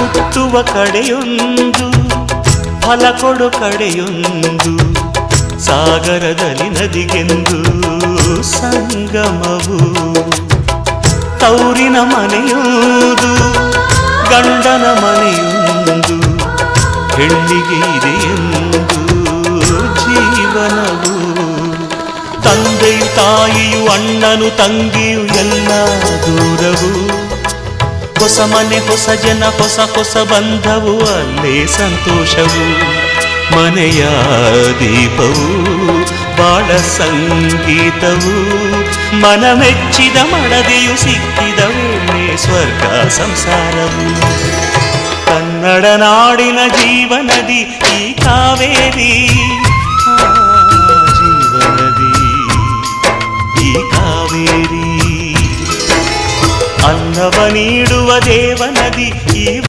ಹುಟ್ಟುವ ಕಡೆಯೊಂದು ಫಲ ಕೊಡು ಕಡೆಯೊಂದು ಸಾಗರದಲ್ಲಿ ನದಿಗೆಂದು ಸಂಗಮವು ತೌರಿನ ಮನೆಯೊಂದು ಗಂಡನ ಮನೆಯೊಂದು ಹೆಣ್ಣಿಗೆ ಇದೆಯೆಂದು ಜೀವನವು ತಂದೆಯು ತಾಯಿಯು ಅಣ್ಣನು ತಂಗಿಯು ಎಲ್ಲ ದೂರವು ಹೊಸ ಮನೆ ಹೊಸ ಜನ ಹೊಸ ಹೊಸ ಬಂಧವು ಅಲ್ಲೇ ಸಂತೋಷವು ಮನೆಯ ದೀಪವು ಬಾಳ ಸಂಗೀತವು ಮನ ಮೆಚ್ಚಿದ ಮಡದೆಯು ಸಿಕ್ಕಿದ ವೇಳೆ ಸ್ವರ್ಗ ಸಂಸಾರವು ಕನ್ನಡ ನಾಡಿನ ಜೀವನದಿ ಈ ಕಾವೇರಿ ಜೀವನದಿ ಈ ಕಾವೇರಿ ಅನ್ನವ ನೀಡುವ ದೇವನದಿ ಈ